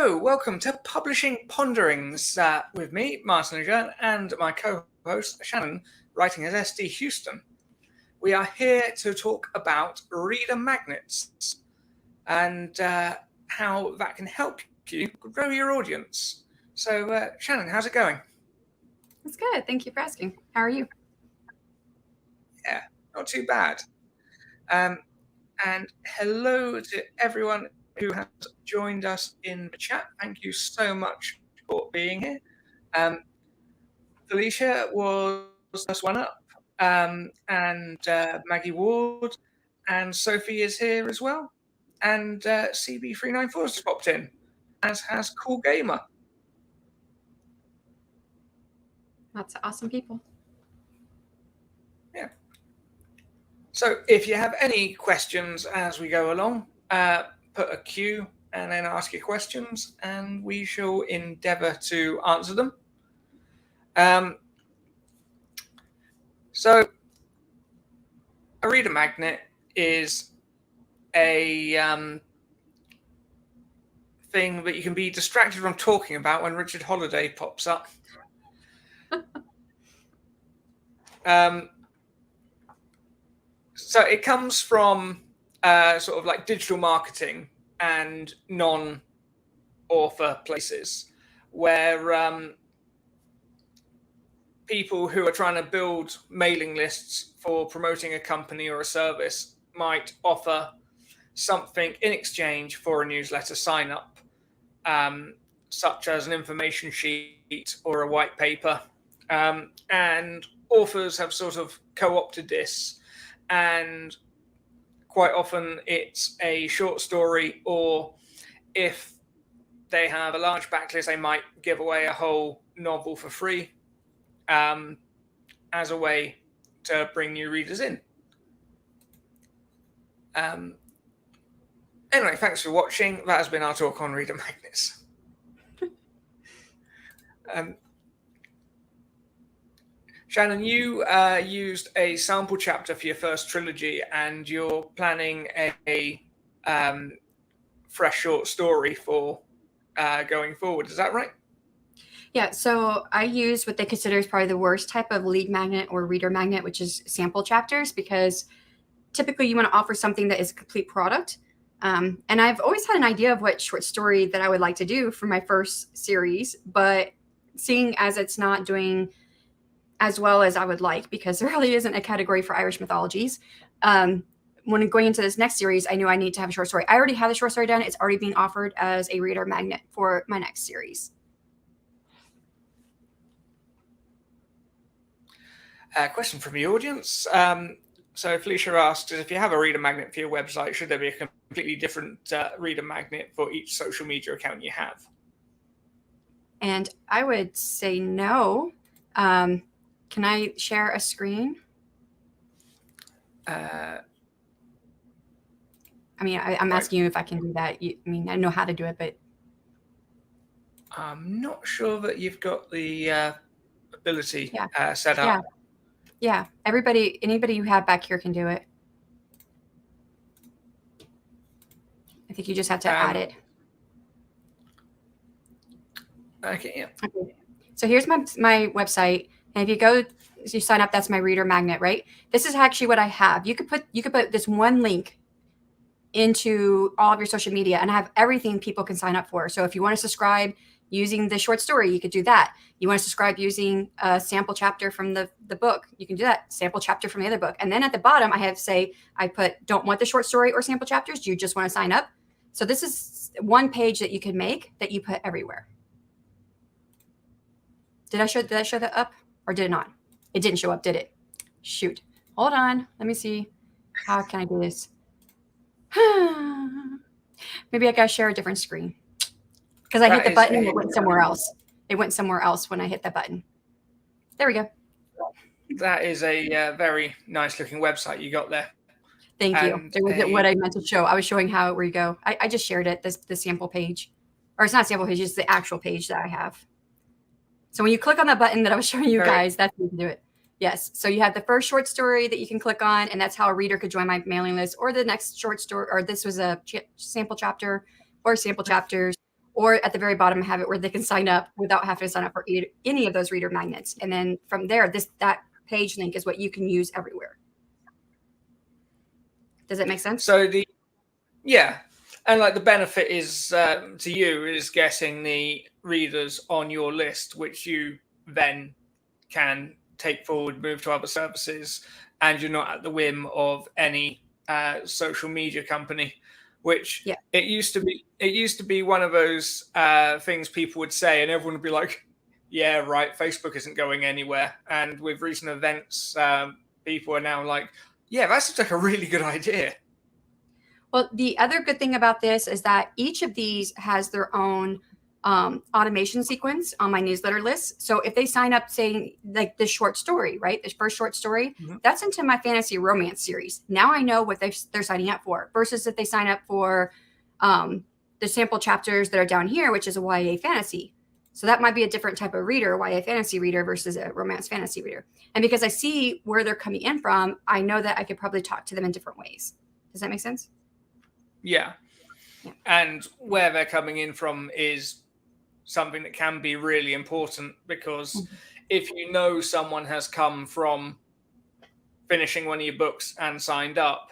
Hello, welcome to Publishing Ponderings with me, Martin Lejeune, and my co-host Shannon, writing as SD Houston. We are here to talk about reader magnets and how that can help you grow your audience. So, Shannon, how's it going? It's good. Thank you for asking. How are you? Yeah, not too bad. And hello to everyone who has joined us in the chat. Thank you so much for being here. Felicia was first one up, and Maggie Ward, and Sophie is here as well, and CB394 has popped in, as has Cool Gamer. Lots of awesome people. Yeah. So if you have any questions as we go along, put a Q and then ask your questions, and we shall endeavour to answer them. So a reader magnet is a thing that you can be distracted from talking about when Richard Holiday pops up. So it comes from sort of like digital marketing and non-author places where people who are trying to build mailing lists for promoting a company or a service might offer something in exchange for a newsletter sign up, such as an information sheet or a white paper. And authors have sort of co-opted this, and quite often it's a short story, or if they have a large backlist, they might give away a whole novel for free as a way to bring new readers in. Anyway, thanks for watching. That has been our talk on reader magnets. Shannon, you used a sample chapter for your first trilogy, and you're planning a fresh short story for going forward. Is that right? Yeah, so I use what they consider is probably the worst type of lead magnet or reader magnet, which is sample chapters, because typically you want to offer something that is a complete product. And I've always had an idea of what short story that I would like to do for my first series, but seeing as it's not doing as well as I would like, because there really isn't a category for Irish mythologies. When going into this next series, I knew I need to have a short story. I already have the short story done. It's already being offered as a reader magnet for my next series. Question from the audience. So Felicia asked, if you have a reader magnet for your website, should there be a completely different reader magnet for each social media account you have? And I would say no. Can I share a screen? I mean, I'm asking you if I can do that. I mean, I know how to do it, but I'm not sure that you've got the ability set up. Yeah. Anybody you have back here can do it. I think you just have to add it. Okay, yeah. Okay. So here's my website, and if you sign up, that's my reader magnet, right? This is actually what I have. You could put this one link into all of your social media, and I have everything people can sign up for. So if you want to subscribe using the short story, you could do that. You want to subscribe using a sample chapter from the book, you can do that. Sample chapter from the other book. And then at the bottom, I put, don't want the short story or sample chapters. Do you just want to sign up? So this is one page that you can make that you put everywhere. Did I show that up, or did it not? It didn't show up, did it? Shoot. Hold on. Let me see. How can I do this? Maybe I gotta share a different screen, because I hit the button and it went somewhere else. It went somewhere else when I hit the button. There we go. That is a very nice looking website you got there. Thank you. It wasn't what I meant to show. I was showing how where you go. I just shared it, the sample page. Or it's not a sample page, it's the actual page that I have. So when you click on that button that I was showing you guys, that's how you can do it. Yes. So you have the first short story that you can click on, and that's how a reader could join my mailing list, or the next short story, or this was a sample chapter, or sample chapters, Or at the very bottom, I have it where they can sign up without having to sign up for any of those reader magnets. And then from there, that page link is what you can use everywhere. Does that make sense? So and like the benefit is to you is getting the readers on your list, which you then can take forward, move to other services, and you're not at the whim of any social media company. Which it used to be. It used to be one of those things people would say, and everyone would be like, "Yeah, right. Facebook isn't going anywhere." And with recent events, people are now like, "Yeah, that seems like a really good idea." Well, the other good thing about this is that each of these has their own automation sequence on my newsletter list. So if they sign up saying like the short story, right? The first short story, that's into my fantasy romance series. Now I know what they're signing up for versus if they sign up for the sample chapters that are down here, which is a YA fantasy. So that might be a different type of reader, YA fantasy reader versus a romance fantasy reader. And because I see where they're coming in from, I know that I could probably talk to them in different ways. Does that make sense? Yeah. And where they're coming in from is something that can be really important, because if you know someone has come from finishing one of your books and signed up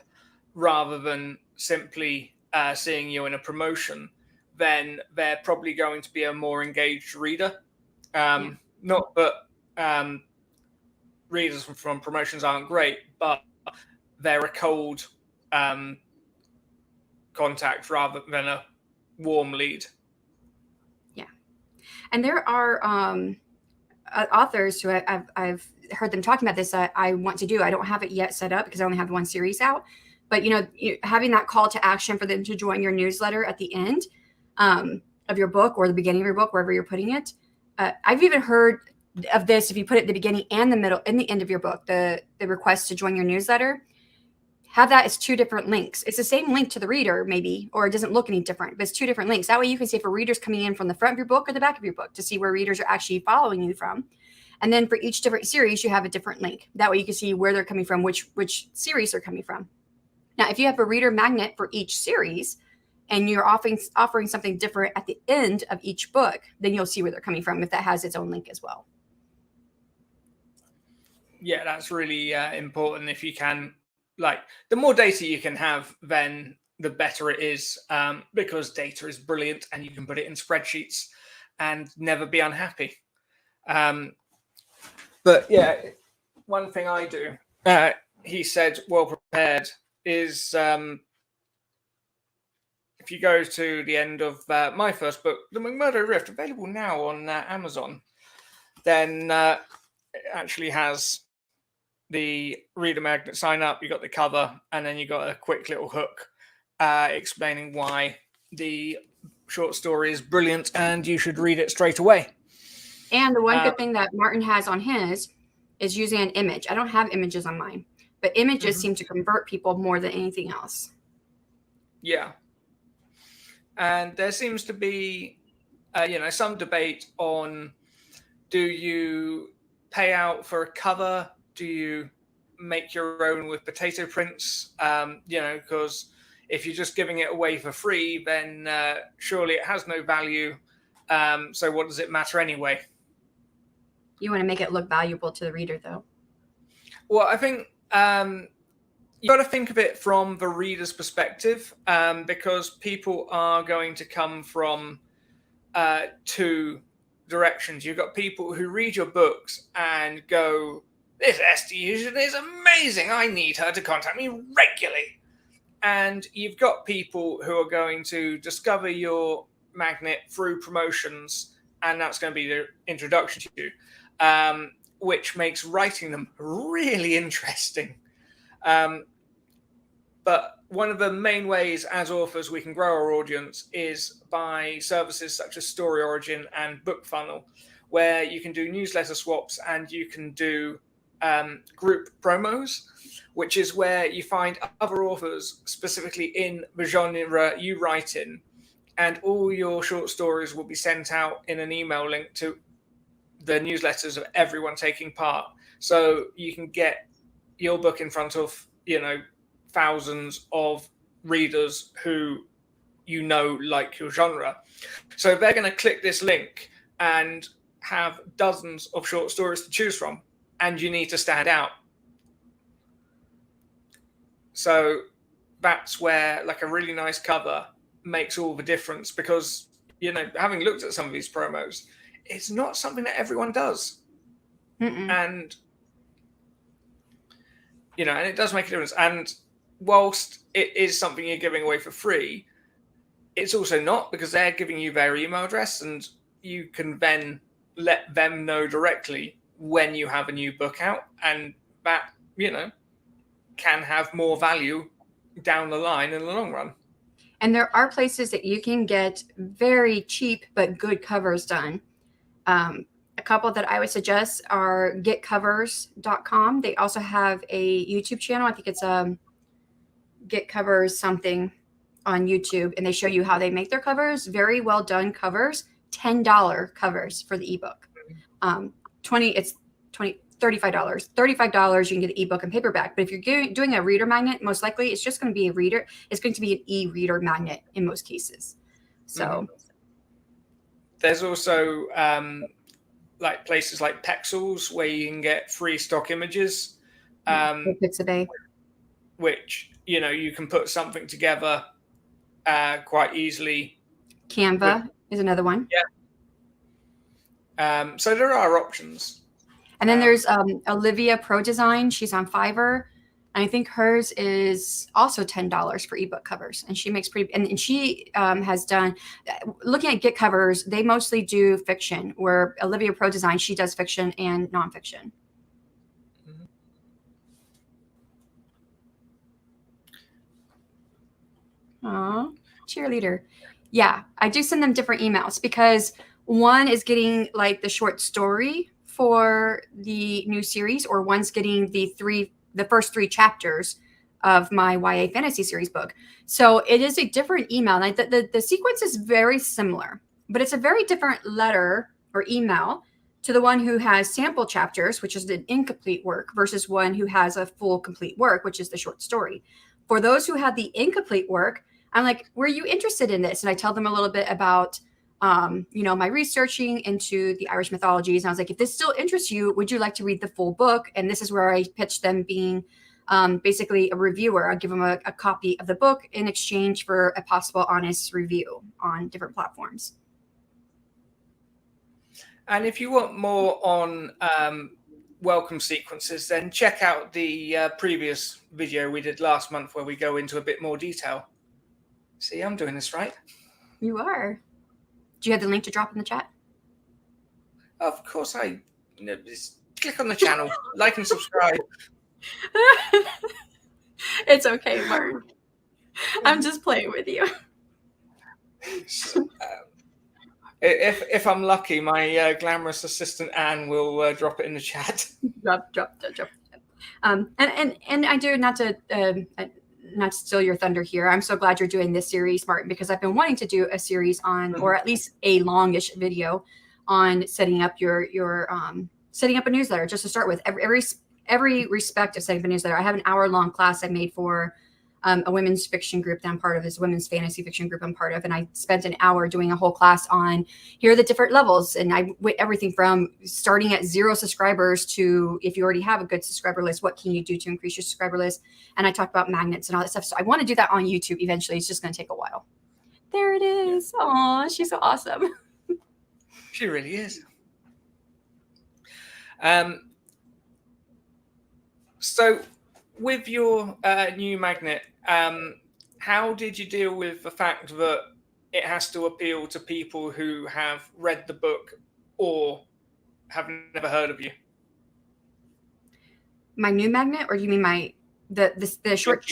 rather than simply seeing you in a promotion, then they're probably going to be a more engaged reader. Not that readers from promotions aren't great, but they're a cold contact rather than a warm lead. Yeah. And there are authors who I've heard them talking about this that I want to do. I don't have it yet set up because I only have one series out. But, having that call to action for them to join your newsletter at the end of your book or the beginning of your book, wherever you're putting it. I've even heard of this if you put it at the beginning and the middle and the end of your book, the request to join your newsletter. Have that as two different links. It's the same link to the reader, maybe, or it doesn't look any different, but it's two different links. That way you can see if a reader's coming in from the front of your book or the back of your book to see where readers are actually following you from. And then for each different series, you have a different link. That way you can see where they're coming from, which series they're coming from. Now, if you have a reader magnet for each series and you're offering something different at the end of each book, then you'll see where they're coming from if that has its own link as well. Yeah, that's really important. If you can, the more data you can have, then the better it is, because data is brilliant and you can put it in spreadsheets and never be unhappy. But yeah, one thing I do, he said, well prepared, is if you go to the end of my first book, The McMurdo Rift, available now on Amazon, then it actually has the reader magnet sign up, you got the cover, and then you got a quick little hook explaining why the short story is brilliant and you should read it straight away. And the one good thing that Martin has on his is using an image. I don't have images on mine, but images seem to convert people more than anything else. Yeah. And there seems to be, some debate on, do you pay out for a cover? Do you make your own with potato prints? Because if you're just giving it away for free, then surely it has no value. So what does it matter anyway? You want to make it look valuable to the reader, though. Well, I think you got to think of it from the reader's perspective, because people are going to come from two directions. You've got people who read your books and go, this Esty is amazing, I need her to contact me regularly. And you've got people who are going to discover your magnet through promotions, and that's going to be the introduction to you, which makes writing them really interesting. But one of the main ways as authors we can grow our audience is by services such as Story Origin and Book Funnel, where you can do newsletter swaps and you can do group promos, which is where you find other authors specifically in the genre you write in, and all your short stories will be sent out in an email link to the newsletters of everyone taking part. So you can get your book in front of, thousands of readers who, you know, like your genre. So they're going to click this link and have dozens of short stories to choose from, and you need to stand out. So that's where like a really nice cover makes all the difference, because, you know, having looked at some of these promos, it's not something that everyone does. And, you know, and it does make a difference. And whilst it is something you're giving away for free, it's also not, because they're giving you their email address, and you can then let them know directly when you have a new book out, and that, you know, can have more value down the line in the long run. And there are places that you can get very cheap but good covers done. A couple that I would suggest are getcovers.com. They also have a YouTube channel. I think it's Get Covers something on YouTube, and they show you how they make their covers. Very well done covers. $10 covers for the ebook. $35. $35 you can get the ebook and paperback. But if you're doing a reader magnet, most likely it's just going to be a reader. It's going to be an e-reader magnet in most cases. So there's also like places like Pexels where you can get free stock images, Pixabay, which, you know, you can put something together quite easily. Canva is another one. Yeah. So there are options. And then there's Olivia Pro Design. She's on Fiverr. And I think hers is also $10 for ebook covers. And she makes pretty, and she has done, looking at Get Covers, they mostly do fiction, where Olivia Pro Design, she does fiction and nonfiction. Aw, cheerleader. Yeah, I do send them different emails, because one is getting like the short story for the new series, or one's getting the first 3 chapters of my YA fantasy series book. So it is a different email. And the sequence is very similar, but it's a very different letter or email to the one who has sample chapters, which is an incomplete work, versus one who has a full complete work, which is the short story. For those who have the incomplete work, I'm like, were you interested in this? And I tell them a little bit about you know, my researching into the Irish mythologies. And I was like, if this still interests you, would you like to read the full book? And this is where I pitched them being basically a reviewer. I'll give them a copy of the book in exchange for a possible honest review on different platforms. And if you want more on welcome sequences, then check out the previous video we did last month, where we go into a bit more detail. See, I'm doing this right. You are. Do you have the link to drop in the chat? Of course, just click on the channel, like and subscribe. It's okay, Martin. I'm just playing with you. If I'm lucky, my glamorous assistant Anne will drop it in the chat. Drop. And I do, not to steal your thunder here, I'm so glad you're doing this series, Martin, because I've been wanting to do a series on, or at least a longish video on setting up setting up a newsletter, just to start with. Every respect of setting up a newsletter. I have an hour-long class I made for a women's fiction group that I'm part of, this women's fantasy fiction group I'm part of. And I spent an hour doing a whole class on, here are the different levels. And I went everything from starting at 0 subscribers to, if you already have a good subscriber list, what can you do to increase your subscriber list? And I talked about magnets and all that stuff. So I want to do that on YouTube eventually. It's just going to take a while. There it is. Aw, she's so awesome. She really is. So with your new magnet, how did you deal with the fact that it has to appeal to people who have read the book or have never heard of you? My new magnet, or do you mean the short?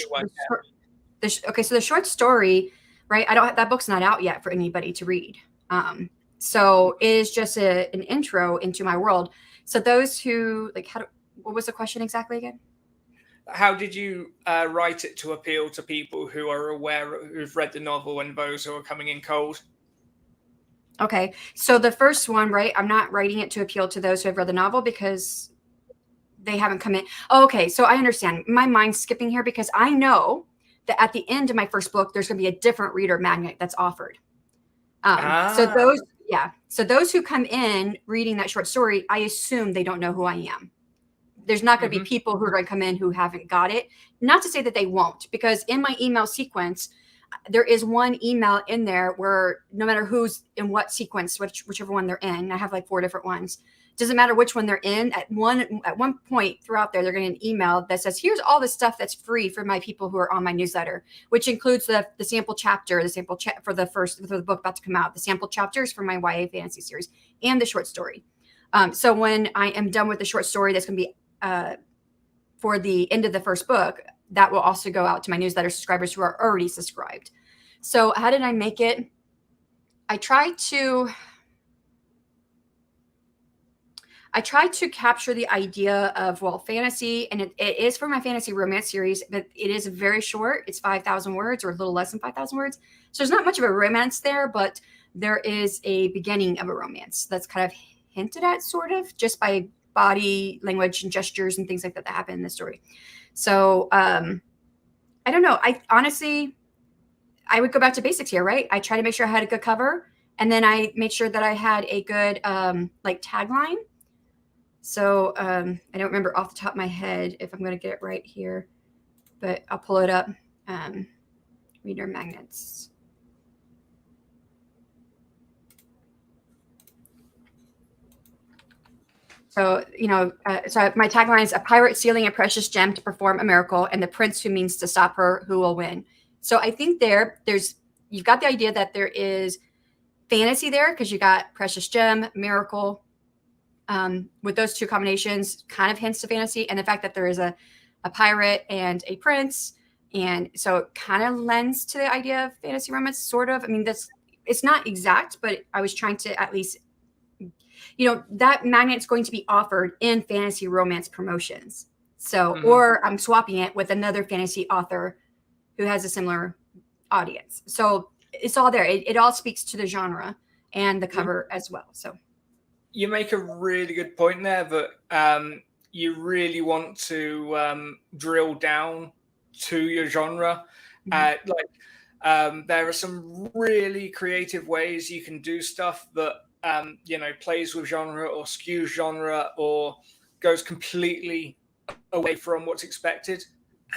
Okay, so the short story, right? That book's not out yet for anybody to read. So it is just an intro into my world. So those who what was the question exactly again? How did you write it to appeal to people who are aware, who've read the novel, and those who are coming in cold? Okay, so the first one, right? I'm not writing it to appeal to those who have read the novel because they haven't come in. Oh, okay, so I understand. My mind's skipping here because I know that at the end of my first book, there's going to be a different reader magnet that's offered. So those who come in reading that short story, I assume they don't know who I am. There's not going to be people who are going to come in who haven't got it. Not to say that they won't, because in my email sequence, there is one email in there where no matter who's in what sequence, whichever one they're in, I have like 4 different ones. Doesn't matter which one they're in. At one point throughout there, they're getting an email that says, "Here's all the stuff that's free for my people who are on my newsletter," which includes the sample chapter, for the book about to come out, the sample chapters for my YA fantasy series, and the short story. So when I am done with the short story, that's going to be for the end of the first book, that will also go out to my newsletter subscribers who are already subscribed. So how did I make it? I tried to capture the idea of, well, fantasy, and it is for my fantasy romance series, but it is very short. It's 5,000 words or a little less than 5,000 words. So there's not much of a romance there, but there is a beginning of a romance that's kind of hinted at, sort of, just by body language and gestures and things like that happen in the story. So I don't know. I honestly would go back to basics here, right? I try to make sure I had a good cover, and then I made sure that I had a good like tagline. So I don't remember off the top of my head if I'm going to get it right here, but I'll pull it up. Reader magnets. So, so my tagline is: "A pirate stealing a precious gem to perform a miracle, and the prince who means to stop her, who will win." So I think you've got the idea that there is fantasy there, because you got precious gem, miracle. With those two combinations, kind of hints to fantasy, and the fact that there is a pirate and a prince, and so it kind of lends to the idea of fantasy romance, sort of. I mean, it's not exact, but I was trying to at least, that magnet's going to be offered in fantasy romance promotions. So, or I'm swapping it with another fantasy author who has a similar audience. So it's all there. It all speaks to the genre and the cover as well. So you make a really good point there that you really want to drill down to your genre. There are some really creative ways you can do stuff that plays with genre or skews genre or goes completely away from what's expected.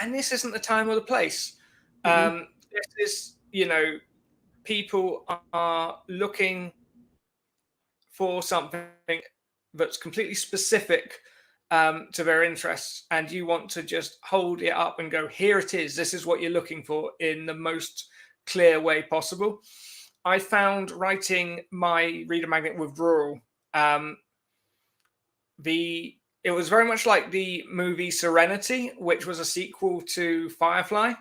And this isn't the time or the place. This is, people are looking for something that's completely specific to their interests, and you want to just hold it up and go, "Here it is. This is what you're looking for," in the most clear way possible. I found writing my reader magnet with Rural, it was very much like the movie Serenity, which was a sequel to Firefly,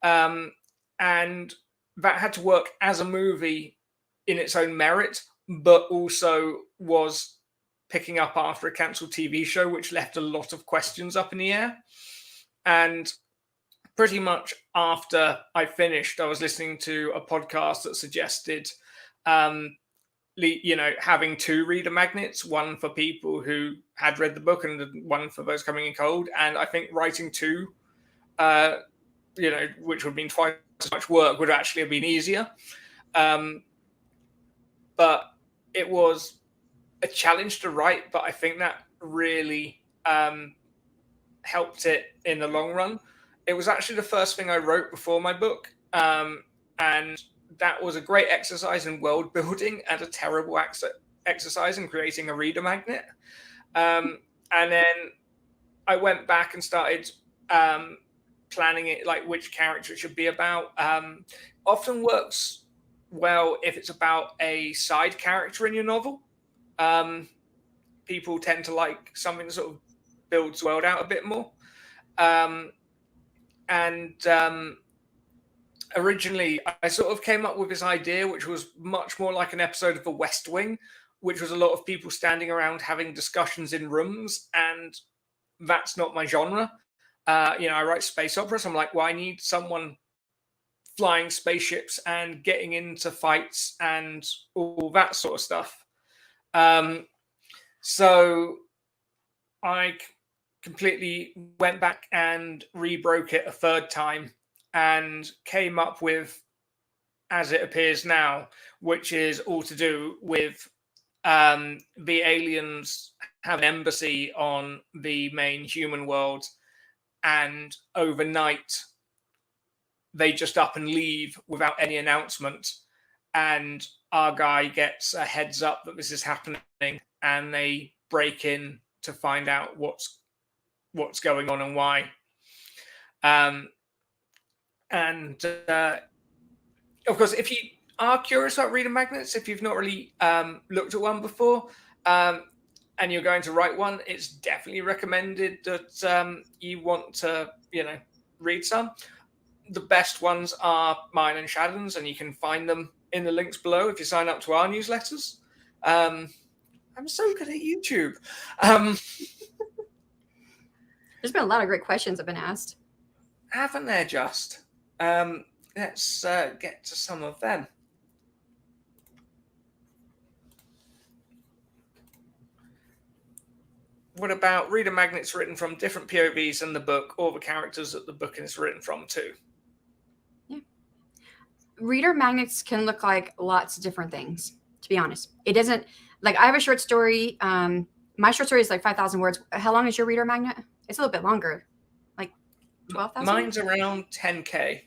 and that had to work as a movie in its own merit, but also was picking up after a cancelled TV show, which left a lot of questions up in the air. And pretty much after I finished, I was listening to a podcast that suggested, having 2 reader magnets, one for people who had read the book and one for those coming in cold. And I think writing 2, which would mean twice as much work, would actually have been easier. But it was a challenge to write, but I think that really helped it in the long run. It was actually the first thing I wrote before my book, and that was a great exercise in world building and a terrible exercise in creating a reader magnet. And then I went back and started planning it, like which character it should be about. Often works well if it's about a side character in your novel. People tend to like something that sort of builds the world out a bit more. Originally, I sort of came up with this idea, which was much more like an episode of The West Wing, which was a lot of people standing around having discussions in rooms, and that's not my genre. I write space opera, so I'm like, well, I need someone flying spaceships and getting into fights and all that sort of stuff. So I completely went back and rebroke it a third time and came up with As It Appears Now, which is all to do with the aliens have an embassy on the main human world, and overnight they just up and leave without any announcement. And our guy gets a heads up that this is happening, and they break in to find out what's going on and why. And of course, if you are curious about reader magnets, if you've not really looked at one before, and you're going to write one, it's definitely recommended that you want to, read some. The best ones are mine and Shadon's, and you can find them in the links below if you sign up to our newsletters. I'm so good at YouTube. There's been a lot of great questions have been asked. Haven't there just? Let's get to some of them. What about reader magnets written from different POVs in the book, or the characters that the book is written from too? Yeah. Reader magnets can look like lots of different things, to be honest. It doesn't, like, I have a short story. My short story is like 5,000 words. How long is your reader magnet? It's a little bit longer, like 12,000? Mine's around 10K.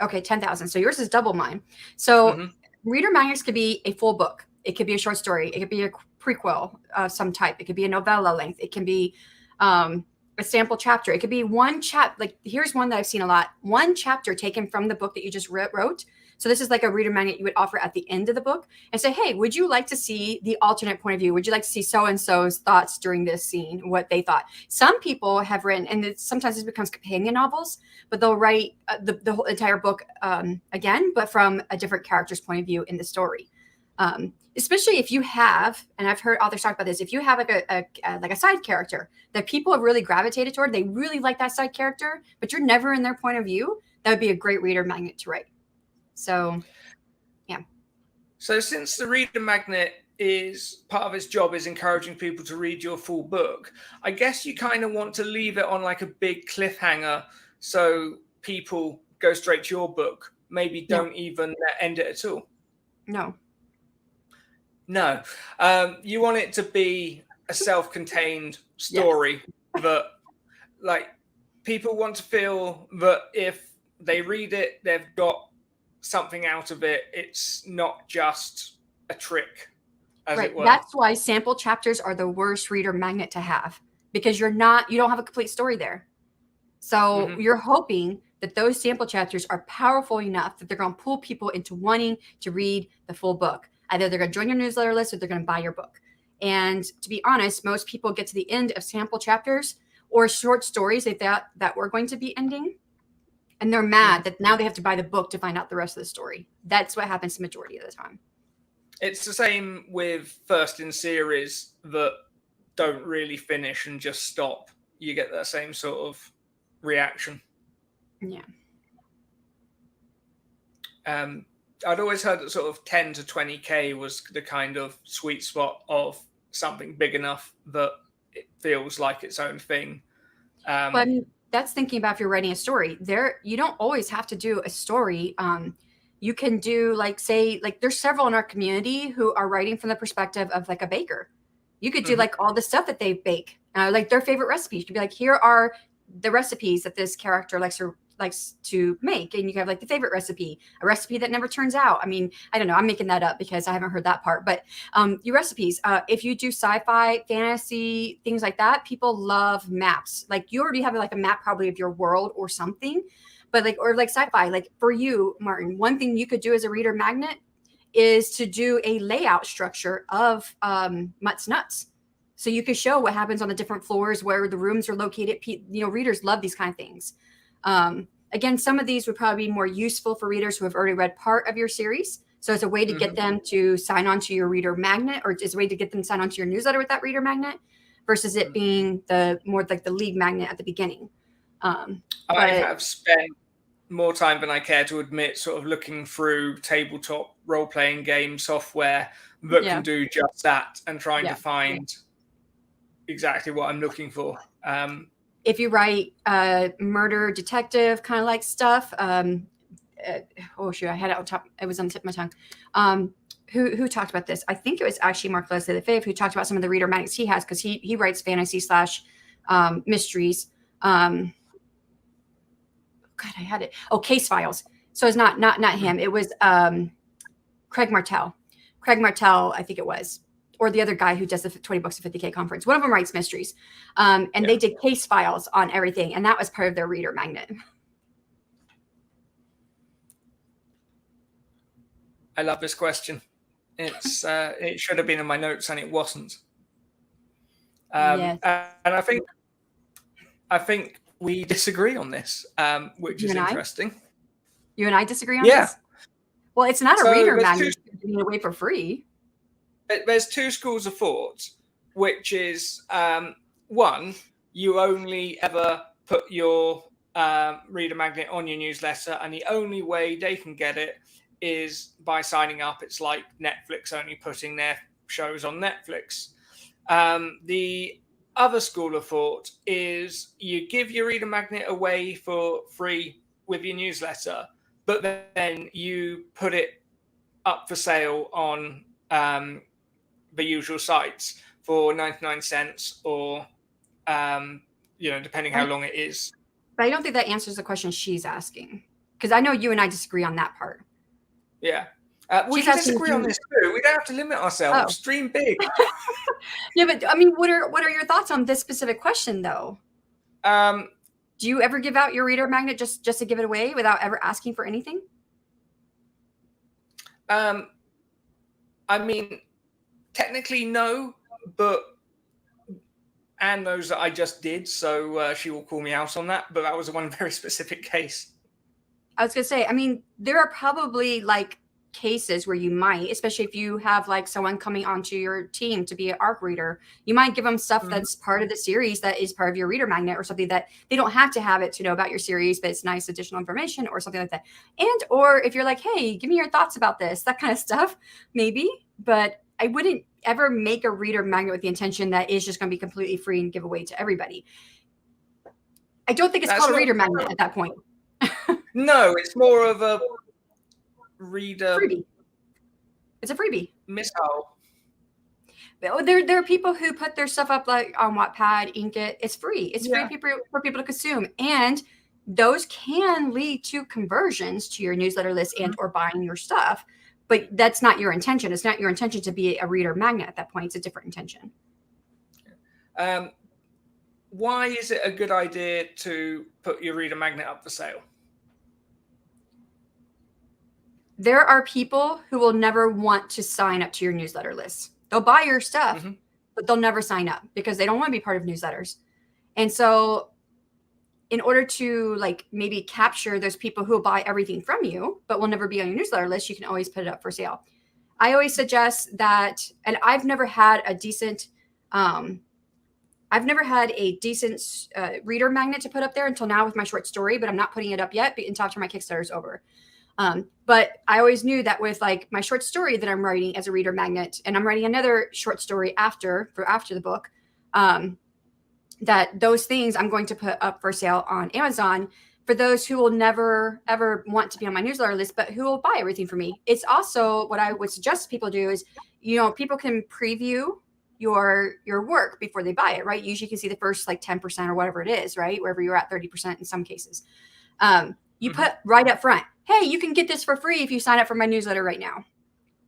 Okay, 10,000. So yours is double mine. So reader magnets could be a full book. It could be a short story. It could be a prequel of some type. It could be a novella length. It can be a sample chapter. It could be one like here's one that I've seen a lot. One chapter taken from the book that you just wrote. So this is like a reader magnet you would offer at the end of the book and say, hey, would you like to see the alternate point of view? Would you like to see so-and-so's thoughts during this scene, what they thought? Some people have written, and sometimes this becomes companion novels, but they'll write the whole entire book again, but from a different character's point of view in the story. Especially if you have, and I've heard authors talk about this, if you have like a side character that people have really gravitated toward, they really like that side character, but you're never in their point of view, that would be a great reader magnet to write. So, yeah. So since the reader magnet is part of its job is encouraging people to read your full book, I guess you kind of want to leave it on like a big cliffhanger so people go straight to your book. Maybe don't even end it at all. No. You want it to be a self-contained story that, like, people want to feel that if they read it, they've got something out of it. It's not just a trick, as it were. That's why sample chapters are the worst reader magnet to have, because you don't have a complete story there. So you're hoping that those sample chapters are powerful enough that they're going to pull people into wanting to read the full book. Either they're going to join your newsletter list or they're going to buy your book. And to be honest, most people get to the end of sample chapters or short stories they thought that were going to be ending, and they're mad that now they have to buy the book to find out the rest of the story. That's what happens the majority of the time. It's the same with first in series that don't really finish and just stop. You get that same sort of reaction. Yeah. I'd always heard that sort of 10 to 20K was the kind of sweet spot of something big enough that it feels like its own thing. But that's thinking about if you're writing a story. You don't always have to do a story. You can do there's several in our community who are writing from the perspective of like a baker. You could do like all the stuff that they bake, like their favorite recipes. You could be like, here are the recipes that this character likes to make, and you have like the favorite recipe, a recipe that never turns out. I mean, I don't know, I'm making that up because I haven't heard that part, but your recipes, if you do sci-fi, fantasy, things like that, people love maps. Like you already have like a map probably of your world or something, but like sci-fi, like for you, Martin, one thing you could do as a reader magnet is to do a layout structure of Mutt's Nuts. So you could show what happens on the different floors, where the rooms are located. Readers love these kind of things. Again, some of these would probably be more useful for readers who have already read part of your series. So it's a way to get them to sign on to your reader magnet, or it's a way to get them to sign on to your newsletter with that reader magnet, versus it being the more like the lead magnet at the beginning. I have spent more time than I care to admit sort of looking through tabletop role-playing game software that can do just that, and trying to find exactly what I'm looking for. if you write murder detective kind of like stuff, oh shoot, I had it on top. It was on the tip of my tongue. Who talked about this? I think it was actually Mark Leslie Lefebvre who talked about some of the reader magnets he has, because he writes fantasy slash mysteries. God, I had it. Oh, Case Files. So it's not him. It was Craig Martell. Craig Martell, I think it was, or the other guy who does the 20 Books of 50K conference. One of them writes mysteries, and they did case files on everything, and that was part of their reader magnet. I love this question. It's it should have been in my notes and it wasn't. Yes. And I think we disagree on this, which is interesting. You and I disagree on this? Well, it's not a reader magnet giving it away for free. There's two schools of thought, which is one, you only ever put your reader magnet on your newsletter, and the only way they can get it is by signing up. It's like Netflix only putting their shows on Netflix. The other school of thought is you give your reader magnet away for free with your newsletter, but then you put it up for sale on the usual sites for 99 cents or, depending how long it is. But I don't think that answers the question she's asking, because I know you and I disagree on that part. Yeah. We can disagree on this too. We don't have to limit ourselves. Oh. Dream big. Yeah, but I mean, what are your thoughts on this specific question, though? Do you ever give out your reader magnet just to give it away without ever asking for anything? I mean, technically no, but Anne knows that I just did, so she will call me out on that. But that was one very specific case. I was gonna say, I mean, there are probably like cases where you might, especially if you have like someone coming onto your team to be an ARC reader, you might give them stuff that's part of the series that is part of your reader magnet, or something that they don't have to have it to know about your series, but it's nice additional information or something like that. And or if you're like, hey, give me your thoughts about this, that kind of stuff, maybe. But I wouldn't ever make a reader magnet with the intention that is just going to be completely free and give away to everybody. I don't think it's called a reader magnet at that point. No, it's more of a reader freebie. It's a freebie. Missile. There are people who put their stuff up like on Wattpad, Inkit. It's free. It's free for people to consume, and those can lead to conversions to your newsletter list and or buying your stuff. But that's not your intention. It's not your intention to be a reader magnet at that point. It's a different intention. Why is it a good idea to put your reader magnet up for sale? There are people who will never want to sign up to your newsletter list. They'll buy your stuff, but they'll never sign up because they don't want to be part of newsletters. And so in order to like maybe capture those people who will buy everything from you, but will never be on your newsletter list, you can always put it up for sale. I always suggest that, and I've never had a decent reader magnet to put up there until now with my short story, but I'm not putting it up yet until after my Kickstarter is over. But I always knew that with like my short story that I'm writing as a reader magnet, and I'm writing another short story after the book, that those things I'm going to put up for sale on Amazon for those who will never ever want to be on my newsletter list, but who will buy everything from me. It's also what I would suggest people do is, people can preview your work before they buy it, right? Usually you can see the first like 10% or whatever it is, right? Wherever you're at 30% in some cases. You put right up front, hey, you can get this for free if you sign up for my newsletter right now.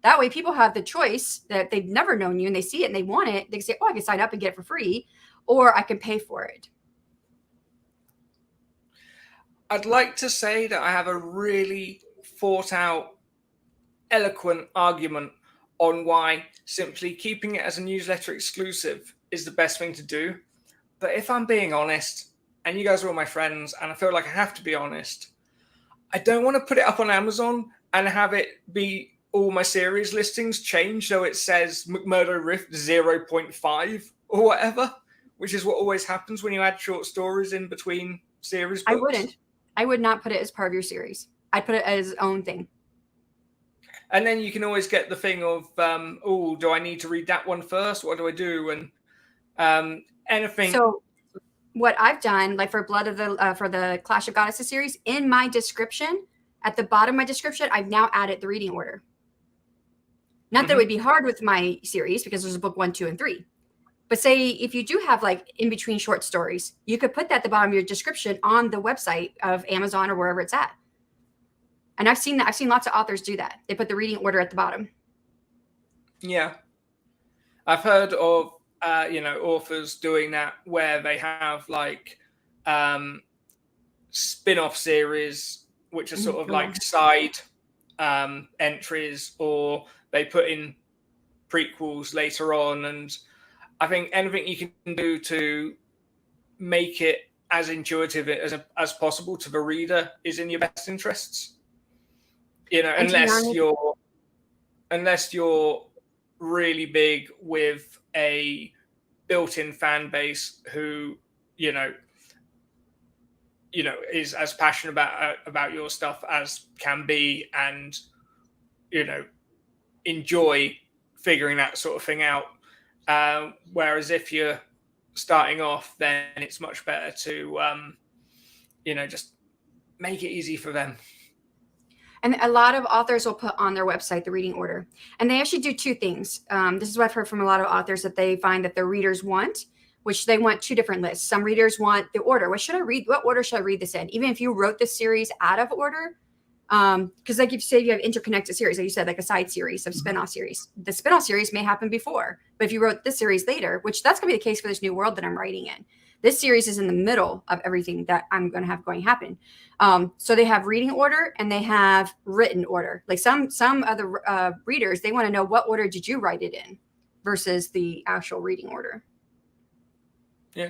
That way people have the choice that they've never known you and they see it and they want it. They can say, oh, I can sign up and get it for free, or I can pay for it. I'd like to say that I have a really thought out, eloquent argument on why simply keeping it as a newsletter exclusive is the best thing to do. But if I'm being honest, and you guys are all my friends, and I feel like I have to be honest, I don't want to put it up on Amazon and have it be all my series listings change so it says McMurdo Rift 0.5 or whatever, which is what always happens when you add short stories in between series books. I wouldn't. I would not put it as part of your series. I'd put it as its own thing. And then you can always get the thing of, do I need to read that one first? What do I do? And anything. So what I've done, like for for the Clash of Goddesses series, in my description, at the bottom of my description, I've now added the reading order. Not that it would be hard with my series because there's a book 1, 2, and 3. But say if you do have like in between short stories, you could put that at the bottom of your description on the website of Amazon or wherever it's at. And I've seen that. I've seen lots of authors do that. They put the reading order at the bottom. Yeah. I've heard of, authors doing that where they have like spin-off series, which are sort of like side entries, or they put in prequels later on. And I think anything you can do to make it as intuitive as possible to the reader is in your best interests. Unless you're really big with a built-in fan base who is as passionate about your stuff as can be, and enjoy figuring that sort of thing out. Whereas if you're starting off, then it's much better to just make it easy for them. And a lot of authors will put on their website the reading order. And they actually do two things. This is what I've heard from a lot of authors, that they find that their readers want, which they want two different lists. Some readers want the order. What should I read? What order should I read this in? Even if you wrote this series out of order, because like if you say you have interconnected series, like you said, like a side series of spinoff series, the spinoff series may happen before, but if you wrote this series later, which that's going to be the case for this new world that I'm writing in, this series is in the middle of everything that I'm going to have happen. So they have reading order and they have written order. Like some other readers, they want to know what order did you write it in versus the actual reading order. Yeah.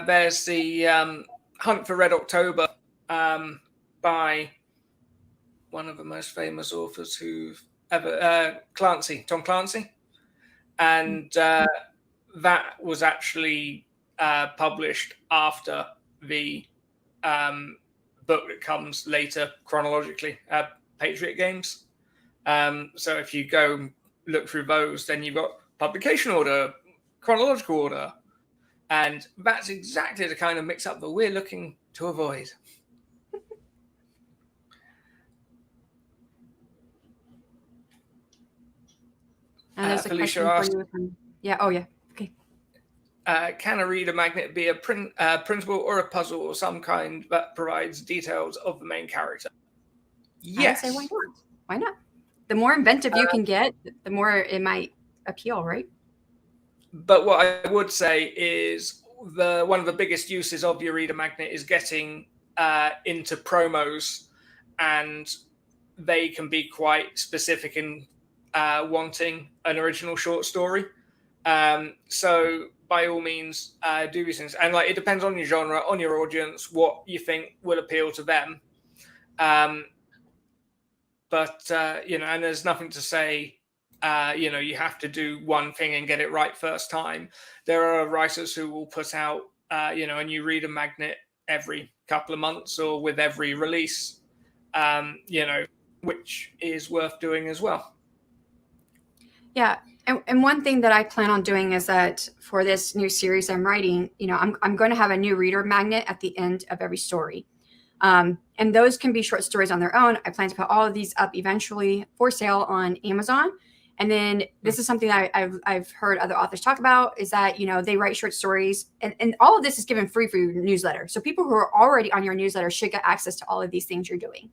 There's the Hunt for Red October by one of the most famous authors who've ever, Tom Clancy. And that was actually published after the book that comes later chronologically, Patriot Games. So if you go look through those, then you've got publication order, chronological order, and that's exactly the kind of mix-up that we're looking to avoid. And there's a Felicia question asked, for you. Yeah. Oh, yeah. Okay. Can a reader magnet be a principle or a puzzle or some kind that provides details of the main character? Yes. I would say why not? Why not? The more inventive you can get, the more it might appeal, right? But what I would say is one of the biggest uses of your reader magnet is getting into promos, and they can be quite specific in wanting an original short story. So by all means, do these things. And it depends on your genre, on your audience, what you think will appeal to them. But and there's nothing to say, you have to do one thing and get it right first time. There are writers who will put out, a new reader magnet every couple of months or with every release, which is worth doing as well. Yeah. And one thing that I plan on doing is that for this new series I'm writing, I'm going to have a new reader magnet at the end of every story. And those can be short stories on their own. I plan to put all of these up eventually for sale on Amazon. And then this is something that I've heard other authors talk about, is that, they write short stories, and all of this is given free for your newsletter. So people who are already on your newsletter should get access to all of these things you're doing.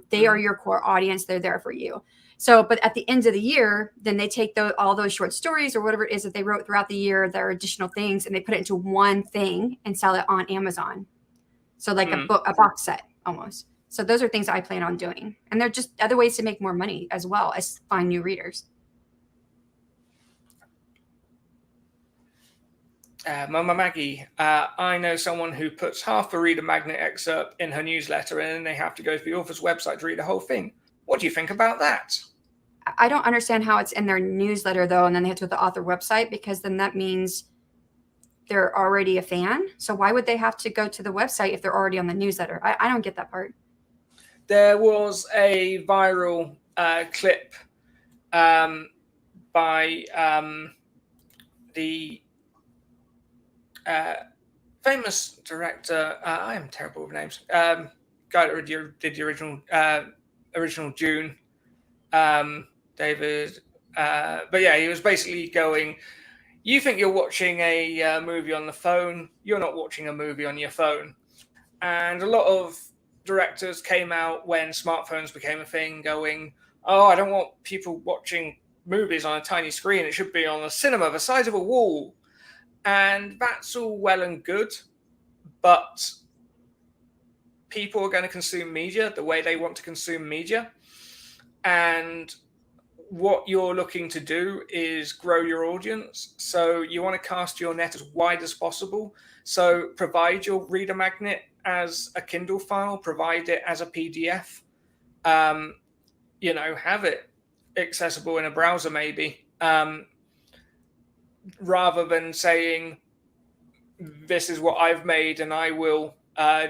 They are your core audience. They're there for you. So, but at the end of the year, then they take all those short stories or whatever it is that they wrote throughout the year, their additional things, and they put it into one thing and sell it on Amazon. So like a box set almost. So those are things that I plan on doing. And they're just other ways to make more money as well as find new readers. Mama Maggie, I know someone who puts half a reader magnet excerpt in her newsletter, and then they have to go to the author's website to read the whole thing. What do you think about that? I don't understand how it's in their newsletter, though, and then they have to go to the author website, because then that means they're already a fan. So why would they have to go to the website if they're already on the newsletter? I don't get that part. There was a viral clip by the famous director. I am terrible with names. Guy that did the original Dune. David. But yeah, he was basically going. You think you're watching a movie on the phone. You're not watching a movie on your phone. And a lot of directors came out when smartphones became a thing, going, "Oh, I don't want people watching movies on a tiny screen. It should be on a cinema the size of a wall." And that's all well and good, but people are going to consume media the way they want to consume media. And what you're looking to do is grow your audience. So you want to cast your net as wide as possible. So provide your reader magnet as a Kindle file, provide it as a PDF, have it accessible in a browser maybe, rather than saying, this is what I've made and I will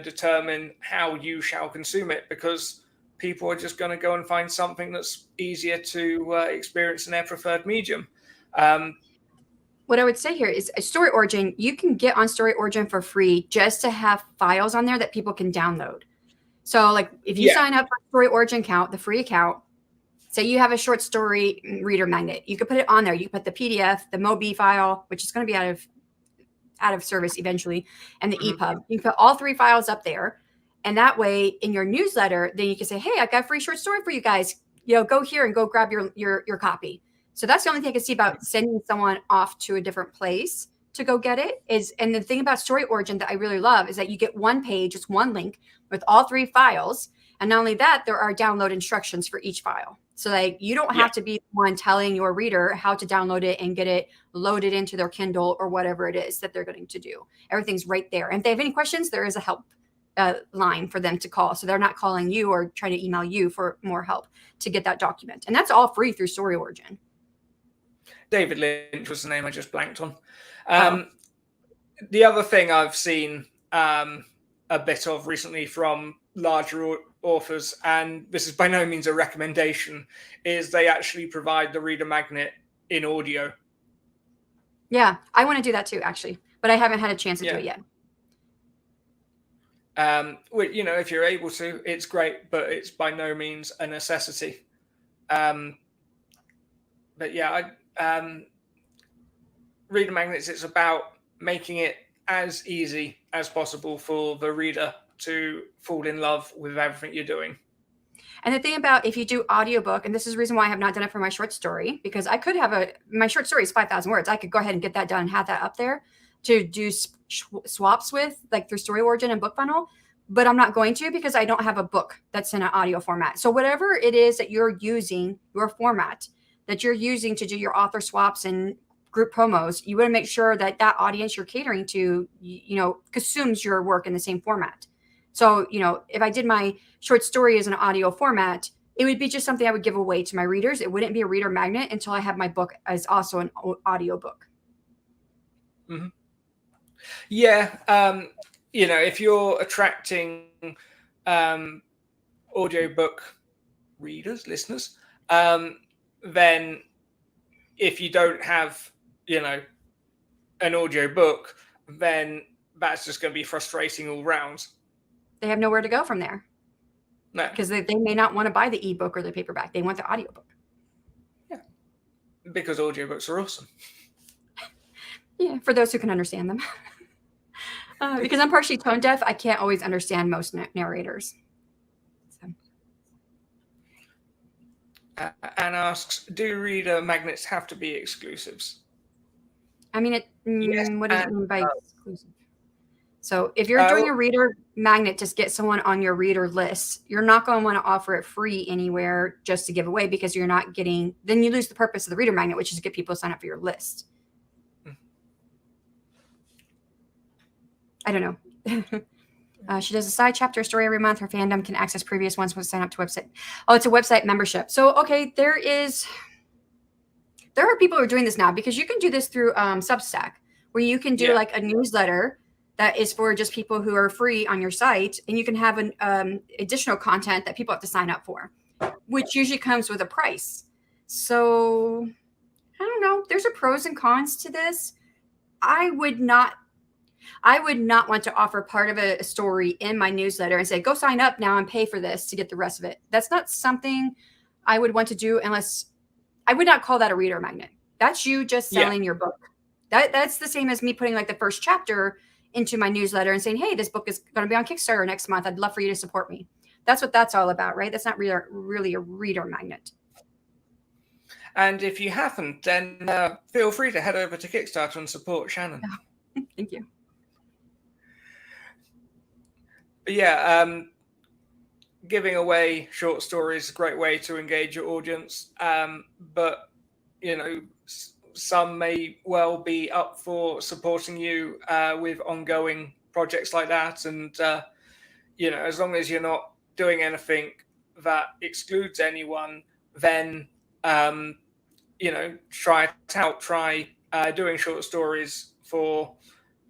determine how you shall consume it, because people are just going to go and find something that's easier to experience in their preferred medium. What I would say here is Story Origin, you can get on Story Origin for free just to have files on there that people can download. So like if you sign up for Story Origin account, the free account, say you have a short story reader magnet, you could put it on there. You can put the PDF, the MOBI file, which is going to be out of service eventually, and the EPUB. You can put all three files up there. And that way in your newsletter, then you can say, hey, I got a free short story for you guys. Go here and go grab your copy. So that's the only thing I can see about sending someone off to a different place to go get it is. And the thing about Story Origin that I really love is that you get one page, it's one link with all three files. And not only that, there are download instructions for each file. So like you don't have to be the one telling your reader how to download it and get it loaded into their Kindle or whatever it is that they're going to do. Everything's right there. And if they have any questions, there is a help line for them to call. So they're not calling you or trying to email you for more help to get that document. And that's all free through Story Origin. David Lynch was the name I just blanked on. The other thing I've seen a bit of recently from larger authors, and this is by no means a recommendation, is they actually provide the reader magnet in audio. Yeah, I want to do that too, actually, but I haven't had a chance to do it yet. If you're able to, it's great, but it's by no means a necessity. But yeah, reader magnets, it's about making it as easy as possible for the reader to fall in love with everything you're doing. And the thing about if you do audiobook, and this is the reason why I have not done it for my short story, because I could have my short story is 5,000 words. I could go ahead and get that done and have that up there to do swaps with, like through Story Origin and Book Funnel, but I'm not going to because I don't have a book that's in an audio format. So whatever it is that you're using, your format that you're using to do your author swaps and group promos, you want to make sure that that audience you're catering to, consumes your work in the same format. So, if I did my short story as an audio format, it would be just something I would give away to my readers. It wouldn't be a reader magnet until I have my book as also an audio book. Mm-hmm. Yeah. If you're attracting audiobook readers, listeners, then if you don't have, an audio book, then that's just going to be frustrating all round. They have nowhere to go from there. No. Because they may not want to buy the ebook or the paperback. They want the audiobook. Yeah. Because audiobooks are awesome. Yeah, for those who can understand them. Because I'm partially tone deaf, I can't always understand most narrators. So. Anne asks, do reader magnets have to be exclusives? I mean, yes, what does it mean by exclusive? So if you're doing a reader magnet to get someone on your reader list, you're not going to want to offer it free anywhere just to give away, because you're not getting, then you lose the purpose of the reader magnet, which is to get people to sign up for your list. I don't know. She does a side chapter story every month. Her fandom can access previous ones when sign up to website. Oh, it's a website membership. So, okay, there are people who are doing this now, because you can do this through Substack, where you can do like a newsletter that is for just people who are free on your site, and you can have an additional content that people have to sign up for, which usually comes with a price. So I don't know. There's a pros and cons to this. I would not I would not want to offer part of a story in my newsletter and say, go sign up now and pay for this to get the rest of it. That's not something I would want to do unless I would not call that a reader magnet. That's you just selling your book. That's the same as me putting like the first chapter into my newsletter and saying, hey, this book is going to be on Kickstarter next month. I'd love for you to support me. That's what that's all about, right? That's not really a reader magnet. And if you haven't, then feel free to head over to Kickstarter and support Shannon. Oh, thank you. But yeah, giving away short stories is a great way to engage your audience. But, some may well be up for supporting you with ongoing projects like that. And, as long as you're not doing anything that excludes anyone, then, try it out. Try doing short stories for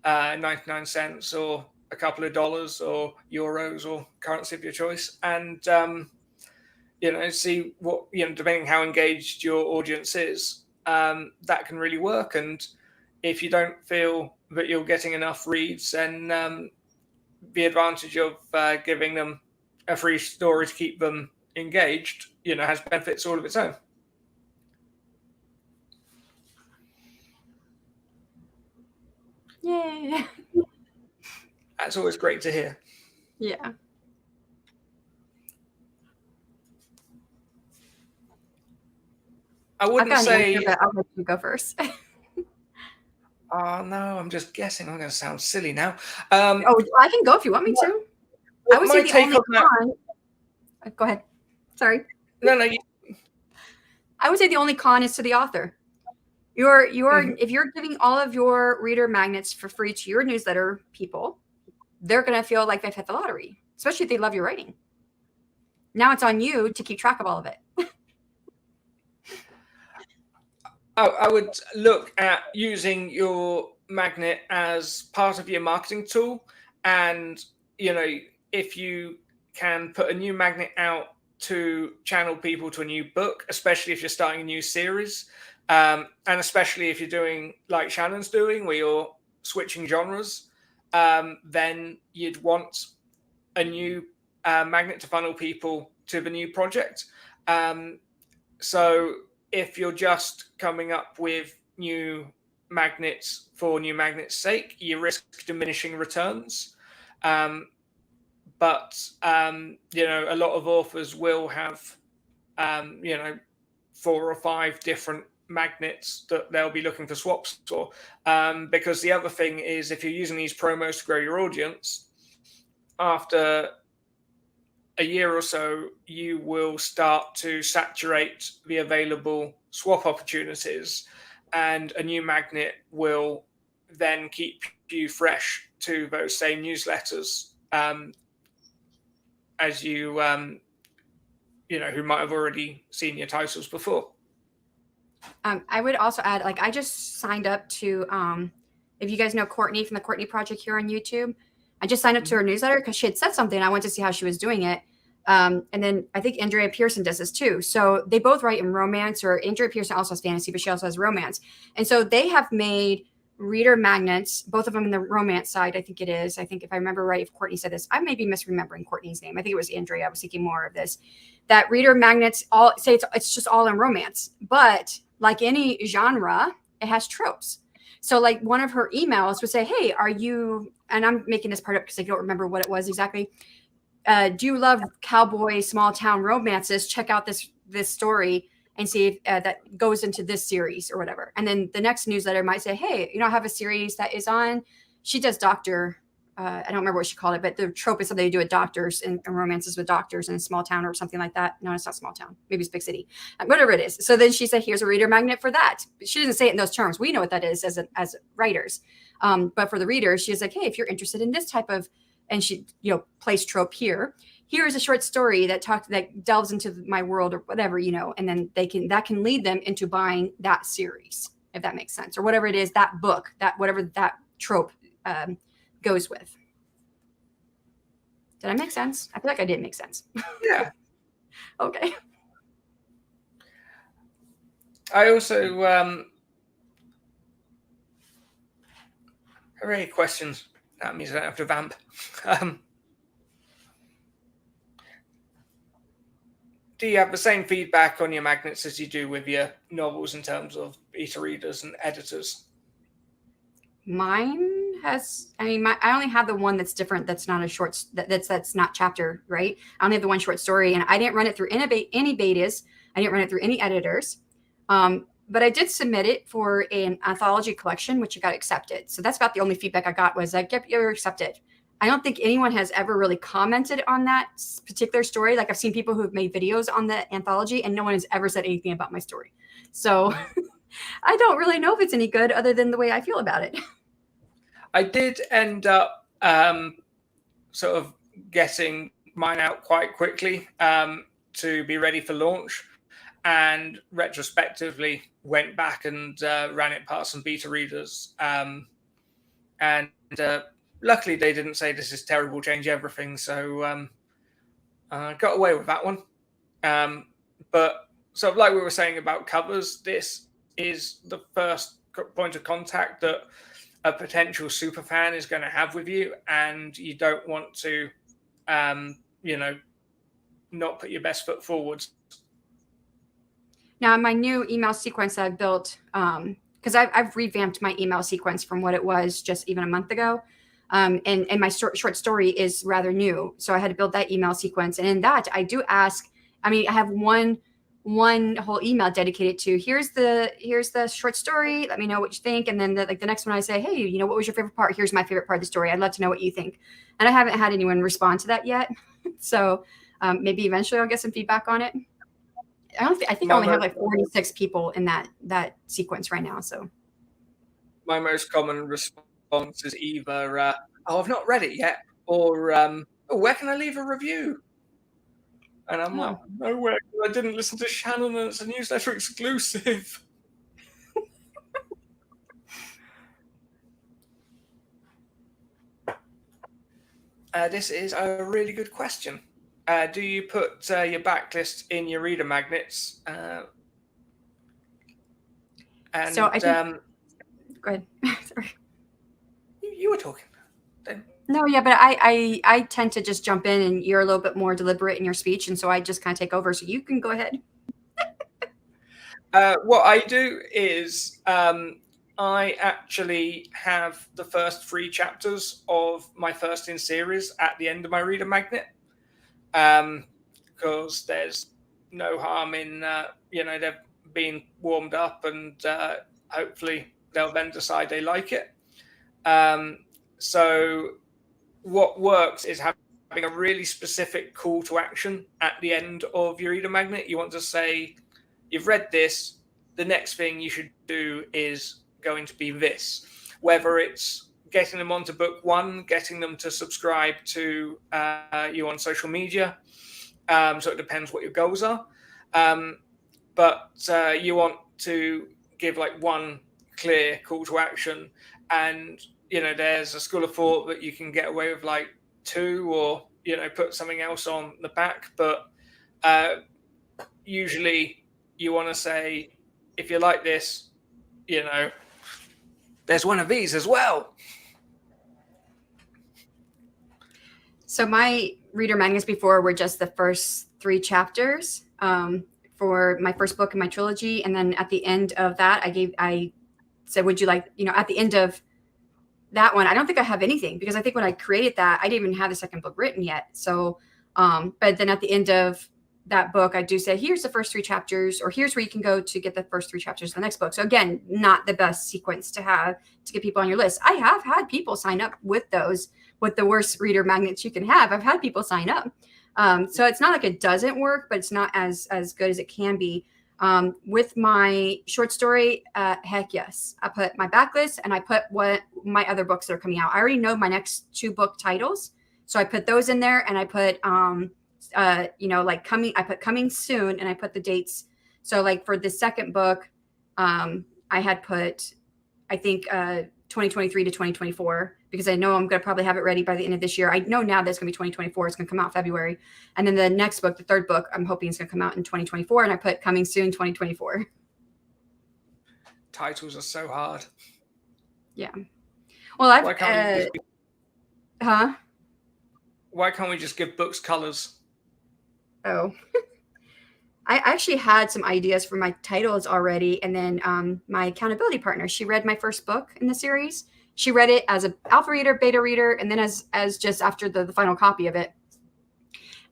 99 cents or a couple of dollars or euros or currency of your choice. And, see what, depending how engaged your audience is, that can really work. And if you don't feel that you're getting enough reads, then the advantage of giving them a free story to keep them engaged, has benefits all of its own. Yay. That's always great to hear. Yeah. I wouldn't say. Answer, but I'll let you go first. Oh no, I'm just guessing. I'm going to sound silly now. I can go if you want me to. I would say the only con. Go ahead. Sorry. No. I would say the only con is to the author. If you're giving all of your reader magnets for free to your newsletter people, they're going to feel like they've hit the lottery, especially if they love your writing. Now it's on you to keep track of all of it. I would look at using your magnet as part of your marketing tool. And, if you can put a new magnet out to channel people to a new book, especially if you're starting a new series, and especially if you're doing like Shannon's doing, where you're switching genres, then you'd want a new magnet to funnel people to the new project. So if you're just coming up with new magnets for new magnets' sake, you risk diminishing returns. But a lot of authors will have 4 or 5 different magnets that they'll be looking for swaps for. Because the other thing is, if you're using these promos to grow your audience, after a year or so, you will start to saturate the available swap opportunities, and a new magnet will then keep you fresh to those same newsletters as you, who might have already seen your titles before. I would also add, I just signed up to, if you guys know Courtney from the Courtney Project here on YouTube, I just signed up to her newsletter because she had said something. I wanted to see how she was doing it. And then I think Andrea Pearson does this too. So they both write in romance, or Andrea Pearson also has fantasy, but she also has romance. And so they have made reader magnets, both of them in the romance side, I think it is. I think if I remember right, if Courtney said this, I may be misremembering Courtney's name. I think it was Andrea. I was thinking more of this. That reader magnets all say it's just all in romance. But like any genre, it has tropes. So like one of her emails would say, hey, are you, and I'm making this part up because I don't remember what it was exactly. Do you love cowboy small town romances? Check out this story and see if that goes into this series or whatever. And then the next newsletter might say, hey, I have a series that is on, she does doctor, I don't remember what she called it, but the trope is something to do with doctors and romances with doctors in a small town or something like that. No, it's not small town. Maybe it's big city, whatever it is. So then she said, here's a reader magnet for that. She didn't say it in those terms. We know what that is as writers. But for the readers, she's like, hey, if you're interested in this type of, and she, place trope here. Here is a short story that delves into my world or whatever, and then that can lead them into buying that series, if that makes sense, or whatever it is, that book, that whatever that trope goes with. Did I make sense? I feel like I did make sense. Yeah. Okay. I also Hooray, questions. That means I don't have to vamp. Do you have the same feedback on your magnets as you do with your novels in terms of beta readers and editors? Mine has, I mean, I only have the one that's different. That's not a short, that's not chapter, right? I only have the one short story, and I didn't run it through any betas. I didn't run it through any editors. But I did submit it for an anthology collection, which got accepted. So that's about the only feedback I got was like, yep, you're accepted. I don't think anyone has ever really commented on that particular story. Like I've seen people who have made videos on the anthology and no one has ever said anything about my story. So I don't really know if it's any good other than the way I feel about it. I did end up sort of getting mine out quite quickly to be ready for launch, and retrospectively went back and ran it past some beta readers. And luckily they didn't say this is terrible, change everything. So I got away with that one. But sort of like we were saying about covers, this is the first point of contact that a potential super fan is going to have with you, and you don't want to, not put your best foot forwards. Now, my new email sequence I've built, because I've revamped my email sequence from what it was just even a month ago. And my short story is rather new. So I had to build that email sequence. And in that, I do ask, I mean, I have one whole email dedicated to here's the short story. Let me know what you think. And then the next one I say, hey, what was your favorite part? Here's my favorite part of the story. I'd love to know what you think. And I haven't had anyone respond to that yet. So maybe eventually I'll get some feedback on it. I think I only have like 46 people in that sequence right now. So my most common response is either, oh, I've not read it yet, or oh, where can I leave a review? And I'm like, nowhere. I didn't listen to Shannon, and it's a newsletter exclusive. This is a really good question. Do you put your backlist in your reader magnets? And so I think, go ahead. Sorry. You were talking. No, yeah, but I tend to just jump in, and you're a little bit more deliberate in your speech, and so I just kind of take over. So you can go ahead. What I do is I actually have the first 3 chapters of my first in series at the end of my reader magnet, because there's no harm in they've been warmed up, and hopefully they'll then decide they like it. So what works is having a really specific call to action at the end of your reader magnet. You want to say, you've read this, the next thing you should do is going to be this. Whether it's getting them onto book 1, getting them to subscribe to you on social media. So it depends what your goals are. But you want to give like one clear call to action, and there's a school of thought that you can get away with like 2, or put something else on the back. But usually you want to say, if you like this, there's one of these as well. So my reader magnets before were just the first 3 chapters for my first book in my trilogy, and then at the end of that, I said, would you like, at the end of that one, I don't think I have anything, because I think when I created that, I didn't even have the second book written yet. So, but then at the end of that book, I do say, here's the first 3 chapters, or here's where you can go to get the first 3 chapters of the next book. So again, not the best sequence to have to get people on your list. I have had people sign up with those, with the worst reader magnets you can have. I've had people sign up. So it's not like it doesn't work, but it's not as good as it can be. With my short story, heck yes. I put my backlist, and I put what my other books that are coming out. I already know my next 2 book titles. So I put those in there, and I put, I put coming soon, and I put the dates. So like for the second book, I had put, I think, 2023 to 2024, because I know I'm going to probably have it ready by the end of this year. I know now that it's going to be 2024. It's going to come out February. And then the next book, the third book, I'm hoping it's going to come out in 2024. And I put coming soon 2024. Titles are so hard. Yeah. Well, I've Why can't we just, huh? why can't we just give books colors? Oh, I actually had some ideas for my titles already, and then my accountability partner, she read my first book in the series. She read it as an alpha reader, beta reader, and then as just after the final copy of it.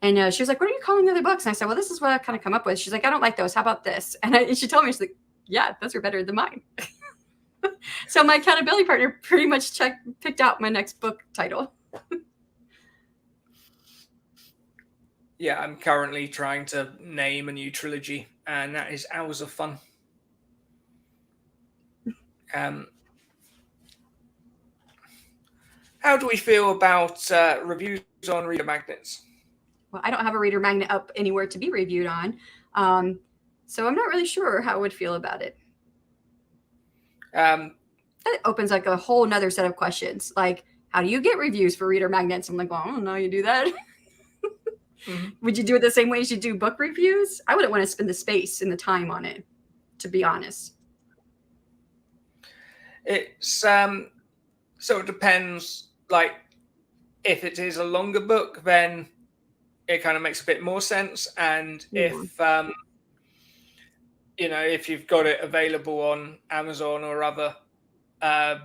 And she was like, "What are you calling the other books?" And I said, "Well, this is what I've kind of come up with." She's like, "I don't like those. How about this?" And she told me, she's like, "Yeah, those are better than mine." So my accountability partner pretty much picked out my next book title. Yeah, I'm currently trying to name a new trilogy, and that is Hours of Fun. Um, how do we feel about reviews on reader magnets? Well, I don't have a reader magnet up anywhere to be reviewed on, so I'm not really sure how I would feel about it. Um, That opens like a whole nother set of questions, like how do you get reviews for reader magnets? I'm like, well, I don't know, you do that. mm-hmm. Would you do it the same way as you do book reviews? I wouldn't want to spend the space and the time on it, to be honest. It's so it depends. Like, if it is a longer book, then it kind of makes a bit more sense. And Yeah. if you've got it available on Amazon or other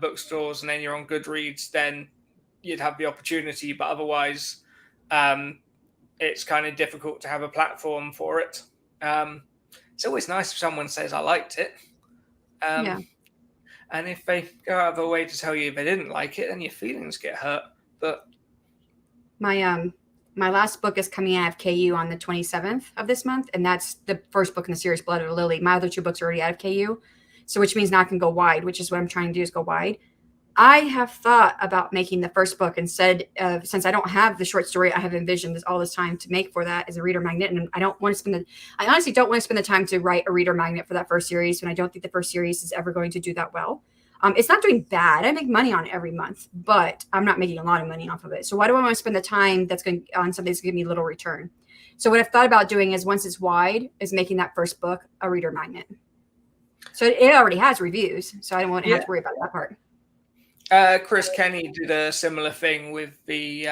bookstores, and then you're on Goodreads, then you'd have the opportunity. But otherwise, it's kind of difficult to have a platform for it. It's always nice if someone says I liked it. Yeah. And if they go out of their way to tell you they didn't like it, then your feelings get hurt. But my last book is coming out of KU on the 27th of this month, and that's the first book in the series, Blood of a Lily. My other two books are already out of KU, so which means now I can go wide, which is what I'm trying to do, is go wide. I have thought about making the first book instead of, since I don't have the short story I have envisioned all this time to make for that as a reader magnet, and I honestly don't want to spend the time to write a reader magnet for that first series, and I don't think the first series is ever going to do that well. It's not doing bad. I make money on it every month, but I'm not making a lot of money off of it. So why do I want to spend the time that's going on something that's going to give me little return? So what I've thought about doing is, once it's wide, is making that first book a reader magnet. So it already has reviews, so I don't want to have to worry about that part. Chris Kenny did a similar thing with the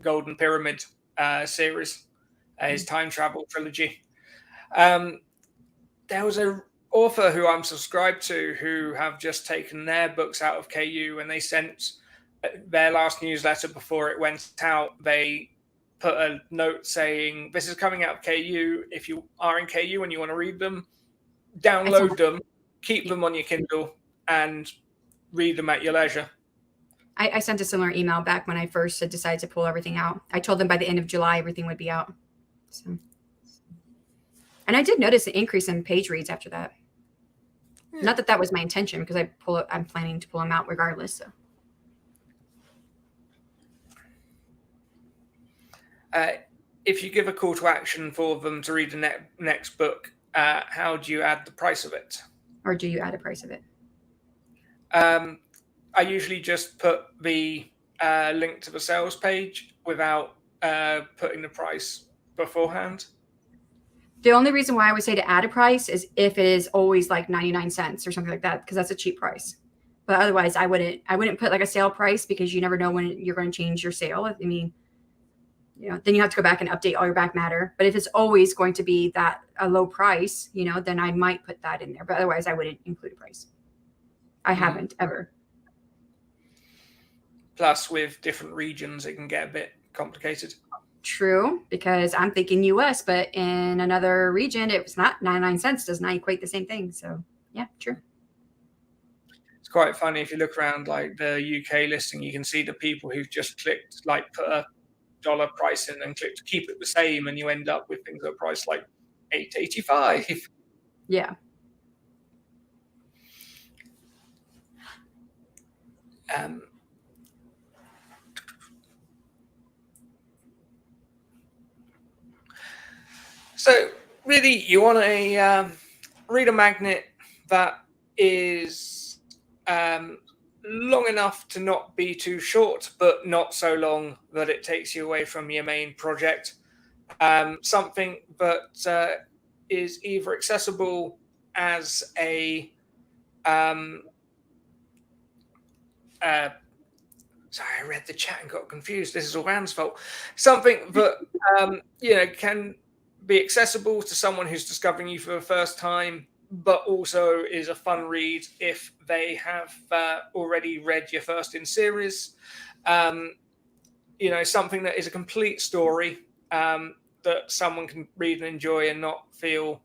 Golden Pyramid series, his time travel trilogy. There was an author who I'm subscribed to who have just taken their books out of KU, and they sent their last newsletter before it went out. They put a note saying, "This is coming out of KU. If you are in KU and you want to read them, download them, keep them on your Kindle, and read them at your leisure." I sent a similar email back when I first had decided to pull everything out. I told them by the end of July everything would be out. So, and I did notice an increase in page reads after that. Yeah. Not that that was my intention, because I'm planning to pull them out regardless. So. If you give a call to action for them to read the next book, how do you add the price of it? Or do you add a price of it? I usually just put the link to the sales page without putting the price beforehand. The only reason why I would say to add a price is if it is always like 99 cents or something like that, because that's a cheap price. But otherwise, I wouldn't put like a sale price, because you never know when you're going to change your sale. I mean, then you have to go back and update all your back matter. But if it's always going to be that a low price, then I might put that in there. But otherwise, I wouldn't include a price. I haven't ever. Plus, with different regions, it can get a bit complicated. True, because I'm thinking US, but in another region, it was not 99 cents. Does not equate the same thing. So, yeah, true. It's quite funny if you look around like the UK listing, you can see the people who've just clicked like put a dollar price in and click to keep it the same, and you end up with things at price like $8.85. Yeah. So really, you want a reader magnet that is long enough to not be too short, but not so long that it takes you away from your main project. Something that is either accessible as a sorry, I read the chat and got confused. This is all Anne's fault. Something that can be accessible to someone who's discovering you for the first time, but also is a fun read if they have already read your first in series. Something that is a complete story that someone can read and enjoy and not feel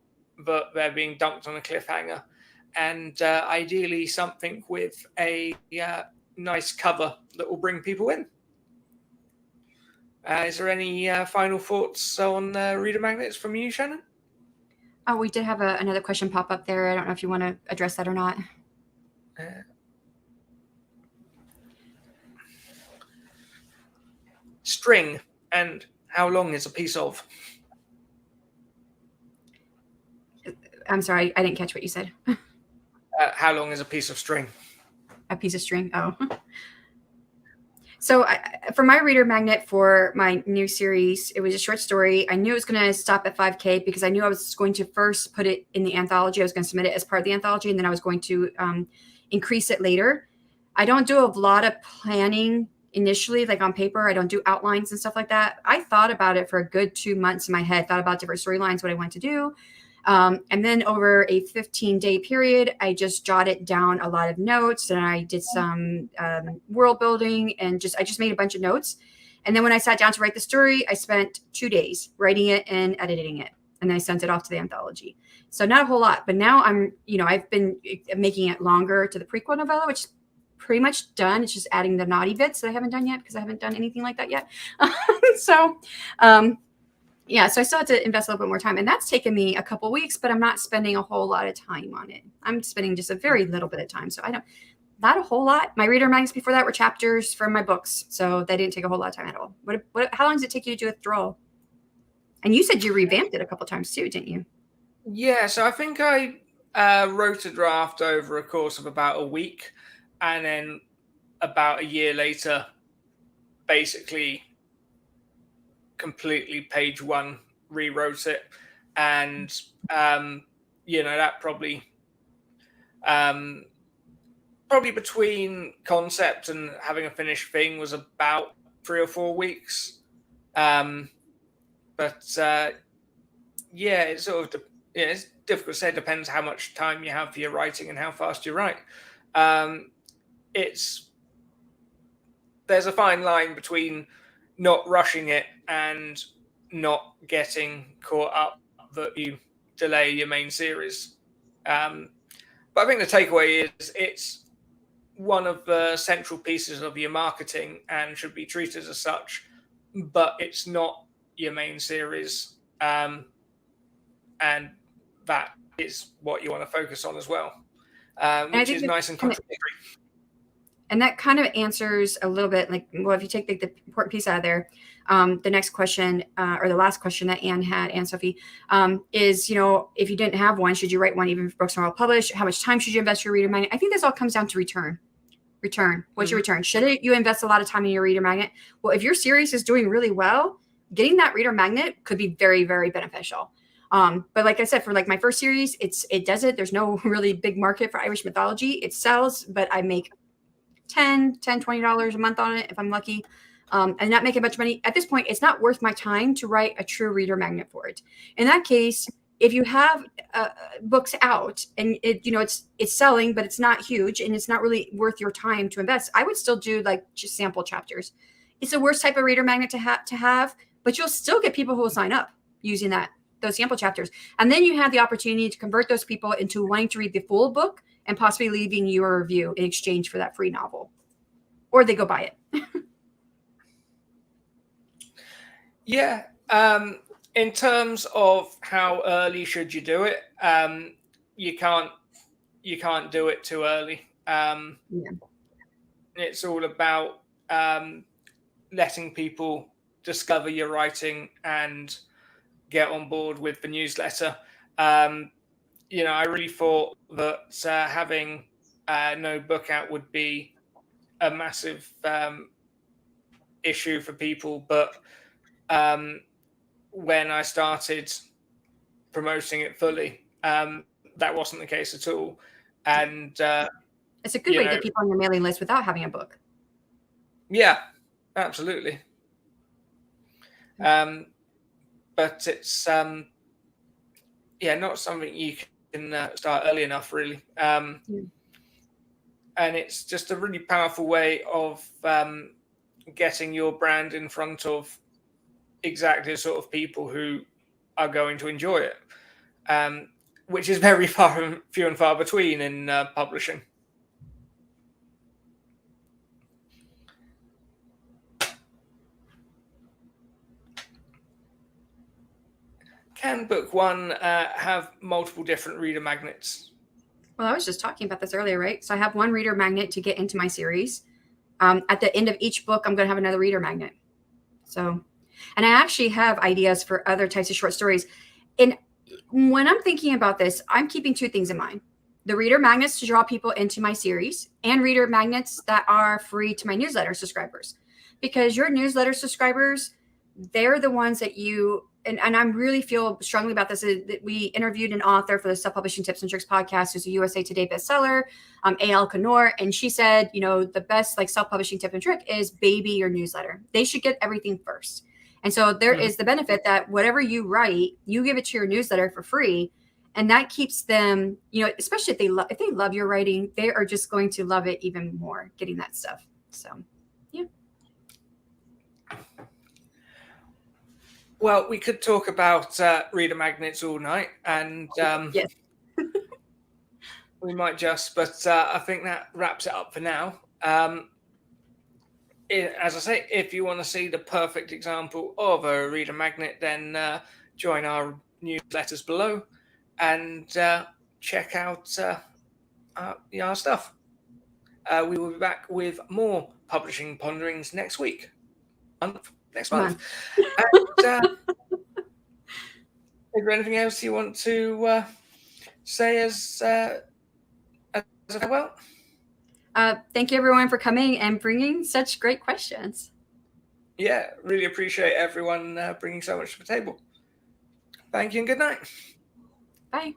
that they're being dumped on a cliffhanger. And ideally something with a nice cover that will bring people in. Is there any final thoughts on reader magnets from you, Shannon? Oh, we did have another question pop up there. I don't know if you want to address that or not. String and how long is a piece of? I'm sorry, I didn't catch what you said. How long is a piece of string? A piece of string. Oh. So for my reader magnet for my new series, it was a short story. I knew it was going to stop at 5K because I knew I was going to first put it in the anthology. I was going to submit it as part of the anthology, and then I was going to increase it later. I don't do a lot of planning initially, like on paper. I don't do outlines and stuff like that. I thought about it for a good 2 months in my head, thought about different storylines, what I wanted to do. And then over a 15-day period, I just jotted down a lot of notes, and I did some world building, and I just made a bunch of notes. And then when I sat down to write the story, I spent 2 days writing it and editing it, and then I sent it off to the anthology. So not a whole lot, but now I've been making it longer to the prequel novella, which is pretty much done. It's just adding the naughty bits that I haven't done yet because I haven't done anything like that yet. So I still had to invest a little bit more time, and that's taken me a couple weeks, but I'm not spending a whole lot of time on it. I'm spending just a very little bit of time. So not a whole lot. My reader magnets before that were chapters from my books. So they didn't take a whole lot of time at all. How long does it take you to do a withdrawal? And you said you revamped it a couple times too, didn't you? Yeah, so I think I wrote a draft over a course of about a week, and then about a year later, basically completely page one rewrote it, and that probably between concept and having a finished thing was about 3 or 4 weeks. It's sort of it's difficult to say. It depends how much time you have for your writing and how fast you write. There's a fine line between not rushing it and not getting caught up that you delay your main series. But I think the takeaway is it's one of the central pieces of your marketing and should be treated as such, but it's not your main series. And that is what you want to focus on as well, which is nice and contradictory. And that kind of answers a little bit like, well, if you take the important piece out of there, the next question or the last question that Anne-Sophie, is, if you didn't have one, should you write one even if books are all published? How much time should you invest in your reader magnet? I think this all comes down to return. What's your return? Should you invest a lot of time in your reader magnet? Well, if your series is doing really well, getting that reader magnet could be very, very beneficial. But like I said, for like my first series, it does it. There's no really big market for Irish mythology. It sells, but I make $20 a month on it if I'm lucky, and not making much money. At this point, it's not worth my time to write a true reader magnet for it. In that case, if you have books out and it's selling, but it's not huge and it's not really worth your time to invest, I would still do like just sample chapters. It's the worst type of reader magnet to have, but you'll still get people who will sign up using those sample chapters. And then you have the opportunity to convert those people into wanting to read the full book and possibly leaving you a review in exchange for that free novel. Or they go buy it. Yeah. In terms of how early should you do it, you can't do it too early. It's all about letting people discover your writing and get on board with the newsletter. I really thought that having no book out would be a massive issue for people, but when I started promoting it fully, that wasn't the case at all. And It's a good way to get people on your mailing list without having a book. Yeah, absolutely. But it's not something you can start early enough, really. And it's just a really powerful way of getting your brand in front of exactly the sort of people who are going to enjoy it, which is very few and far between in publishing. Can book one have multiple different reader magnets? Well, I was just talking about this earlier, right? So I have one reader magnet to get into my series. At the end of each book, I'm going to have another reader magnet. So, and I actually have ideas for other types of short stories. And when I'm thinking about this, I'm keeping two things in mind: the reader magnets to draw people into my series, and reader magnets that are free to my newsletter subscribers. Because your newsletter subscribers, they're the ones that you, and I really feel strongly about this, is that we interviewed an author for the Self-Publishing Tips and Tricks podcast, who's a USA Today bestseller, A.L. Canor, and she said, the best self-publishing tip and trick is baby your newsletter. They should get everything first. And so there is the benefit that whatever you write, you give it to your newsletter for free, and that keeps them, especially if they love your writing, they are just going to love it even more getting that stuff. So, yeah. Well, we could talk about reader magnets all night, and yes. we might just, but I think that wraps it up for now. As I say, if you want to see the perfect example of a reader magnet, then join our newsletters below and check out our stuff. We will be back with more Publishing Ponderings next month. And, is there anything else you want to say as well? Thank you, everyone, for coming and bringing such great questions. Yeah, really appreciate everyone bringing so much to the table. Thank you and good night. Bye.